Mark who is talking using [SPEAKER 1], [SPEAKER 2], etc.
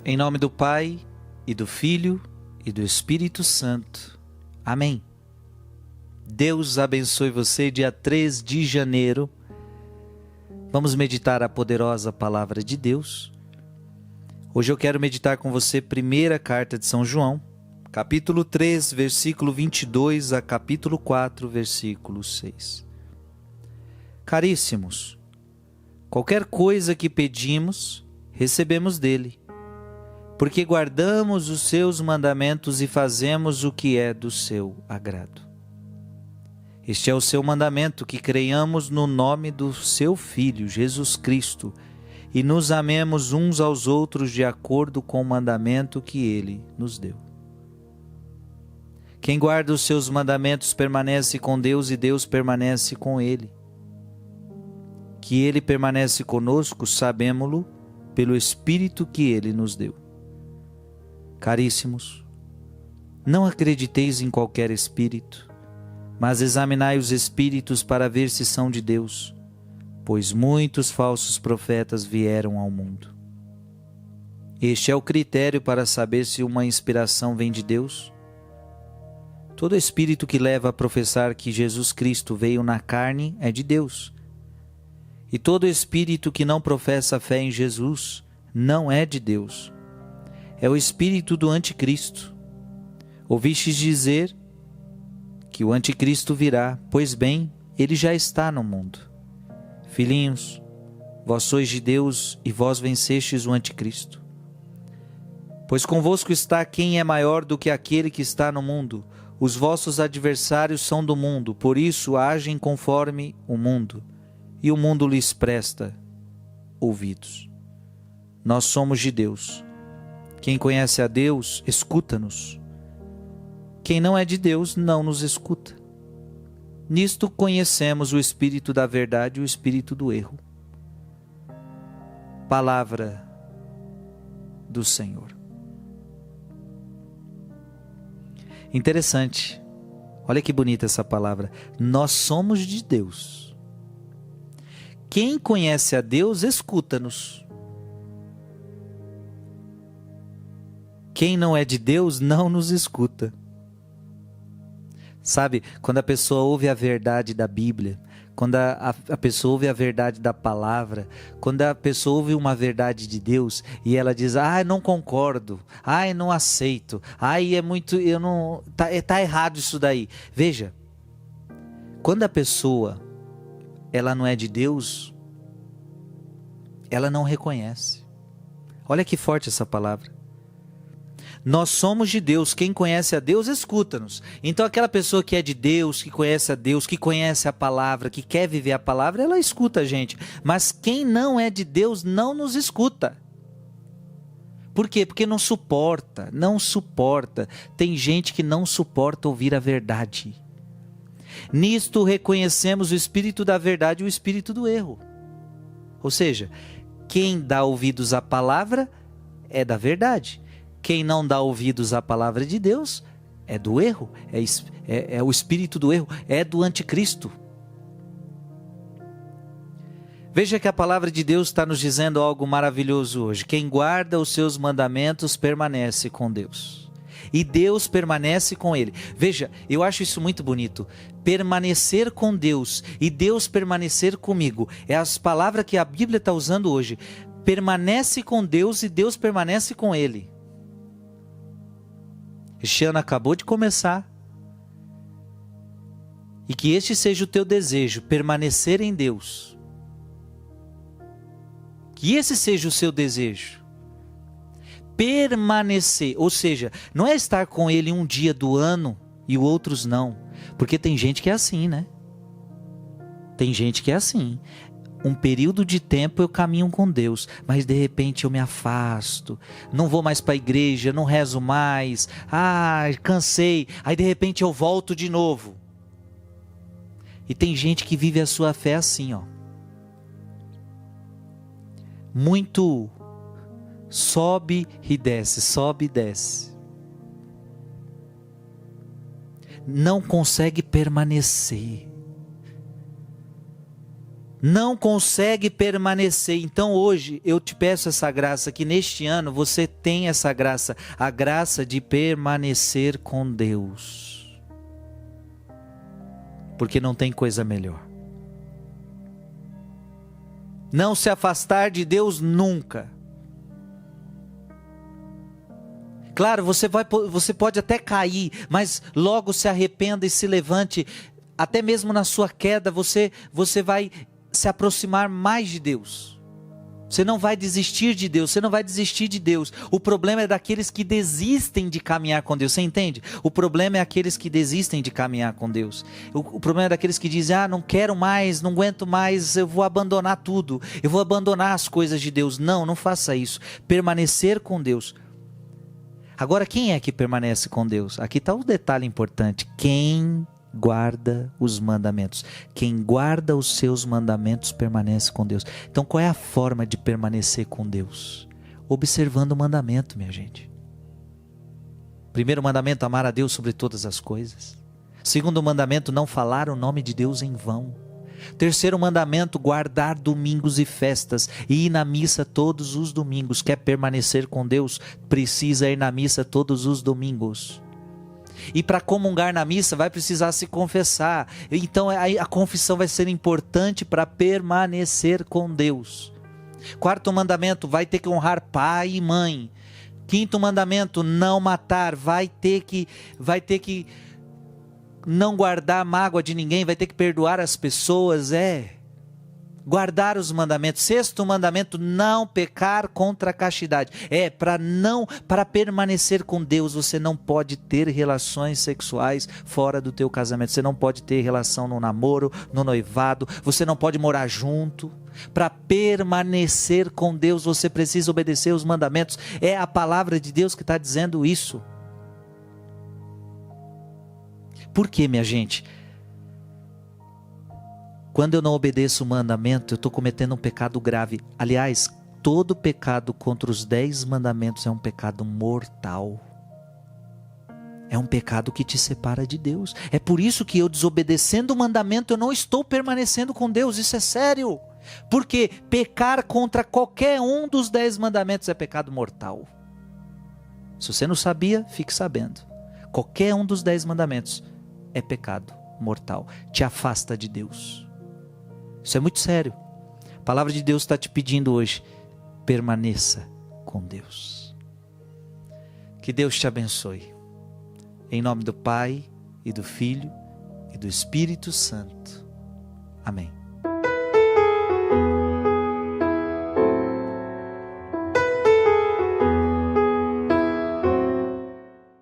[SPEAKER 1] Em nome do Pai, e do Filho, e do Espírito Santo. Amém. Deus abençoe você. Dia 3 de janeiro, vamos meditar a poderosa palavra de Deus. Hoje eu quero meditar com você primeira carta de São João, capítulo 3, versículo 22 a capítulo 4, versículo 6. Caríssimos, qualquer coisa que pedimos, recebemos dele, porque guardamos os seus mandamentos e fazemos o que é do seu agrado. Este é o seu mandamento, que creiamos no nome do seu Filho, Jesus Cristo, e nos amemos uns aos outros de acordo com o mandamento que ele nos deu. Quem guarda os seus mandamentos permanece com Deus e Deus permanece com ele. Que ele permanece conosco, sabemo-lo pelo Espírito que ele nos deu. Caríssimos, não acrediteis em qualquer espírito, mas examinai os espíritos para ver se são de Deus, pois muitos falsos profetas vieram ao mundo. Este é o critério para saber se uma inspiração vem de Deus. Todo espírito que leva a professar que Jesus Cristo veio na carne é de Deus. E todo espírito que não professa fé em Jesus não é de Deus. É o espírito do anticristo. Ouvistes dizer que o anticristo virá, pois bem, ele já está no mundo. Filhinhos, vós sois de Deus e vós vencestes o anticristo. Pois convosco está quem é maior do que aquele que está no mundo. Os vossos adversários são do mundo, por isso agem conforme o mundo, e o mundo lhes presta ouvidos. Nós somos de Deus. Quem conhece a Deus, escuta-nos. Quem não é de Deus, não nos escuta. Nisto conhecemos o espírito da verdade e o espírito do erro. Palavra do Senhor. Interessante. Olha que bonita essa palavra. Nós somos de Deus. Quem conhece a Deus, escuta-nos. Quem não é de Deus, não nos escuta. Sabe, quando a pessoa ouve a verdade da Bíblia, quando a pessoa ouve a verdade da palavra, quando a pessoa ouve uma verdade de Deus e ela diz, não concordo, não aceito, é muito, eu não, tá errado isso daí. Veja, quando a pessoa, ela não é de Deus, ela não reconhece. Olha que forte essa palavra. Nós somos de Deus, quem conhece a Deus, escuta-nos. Então aquela pessoa que é de Deus, que conhece a Deus, que conhece a palavra, que quer viver a palavra, ela escuta a gente. Mas quem não é de Deus, não nos escuta. Por quê? Porque não suporta. Tem gente que não suporta ouvir a verdade. Nisto reconhecemos o espírito da verdade e o espírito do erro. Ou seja, quem dá ouvidos à palavra é da verdade. Quem não dá ouvidos à palavra de Deus é do erro, é o espírito do erro, é do anticristo. Veja que a palavra de Deus está nos dizendo algo maravilhoso hoje. Quem guarda os seus mandamentos permanece com Deus. E Deus permanece com ele. Veja, eu acho isso muito bonito. Permanecer com Deus e Deus permanecer comigo. É as palavras que a Bíblia está usando hoje. Permanece com Deus e Deus permanece com ele. Este ano acabou de começar. E que este seja o teu desejo, permanecer em Deus. Que esse seja o seu desejo. Permanecer, ou seja, não é estar com ele um dia do ano e outros não. Porque tem gente que é assim, né? Tem gente que é assim. Um período de tempo eu caminho com Deus, mas de repente eu me afasto, não vou mais para a igreja, não rezo mais, cansei, aí de repente eu volto de novo. E tem gente que vive a sua fé assim, muito sobe e desce, sobe e desce. Não consegue permanecer. não consegue permanecer. Então hoje eu te peço essa graça, que neste ano você tenha essa graça, a graça de permanecer com Deus, porque não tem coisa melhor. Não se afastar de Deus nunca. Claro, você pode até cair, mas logo se arrependa e se levante. Até mesmo na sua queda, você vai se aproximar mais de Deus. Você não vai desistir de Deus, você não vai desistir de Deus. O problema é daqueles que desistem de caminhar com Deus, você entende? O problema é aqueles que desistem de caminhar com Deus. O problema é daqueles que dizem, não quero mais, não aguento mais, eu vou abandonar tudo, eu vou abandonar as coisas de Deus. Não faça isso. Permanecer com Deus. Agora, quem é que permanece com Deus? Aqui está o detalhe importante. Quem guarda os mandamentos. Quem guarda os seus mandamentos permanece com Deus. Então, qual é a forma de permanecer com Deus? Observando o mandamento, minha gente. Primeiro mandamento, amar a Deus sobre todas as coisas. Segundo mandamento, não falar o nome de Deus em vão. Terceiro mandamento, guardar domingos e festas e ir na missa todos os domingos. Quer permanecer com Deus? Precisa ir na missa todos os domingos. E para comungar na missa vai precisar se confessar. Então a confissão vai ser importante para permanecer com Deus. Quarto mandamento, vai ter que honrar pai e mãe. Quinto mandamento, não matar. Vai ter que não guardar mágoa de ninguém, vai ter que perdoar as pessoas, guardar os mandamentos. Sexto mandamento, não pecar contra a castidade. Para permanecer com Deus, você não pode ter relações sexuais fora do teu casamento. Você não pode ter relação no namoro, no noivado. Você não pode morar junto. Para permanecer com Deus, você precisa obedecer os mandamentos. É a palavra de Deus que está dizendo isso. Por quê, minha gente? Quando eu não obedeço o mandamento, eu estou cometendo um pecado grave. Aliás, todo pecado contra os 10 mandamentos é um pecado mortal. É um pecado que te separa de Deus. É por isso que eu, desobedecendo o mandamento, eu não estou permanecendo com Deus. Isso é sério. Porque pecar contra qualquer um dos 10 mandamentos é pecado mortal. Se você não sabia, fique sabendo. Qualquer um dos 10 mandamentos é pecado mortal. Te afasta de Deus. Isso é muito sério. A palavra de Deus está te pedindo hoje, permaneça com Deus. Que Deus te abençoe. Em nome do Pai, e do Filho, e do Espírito Santo. Amém.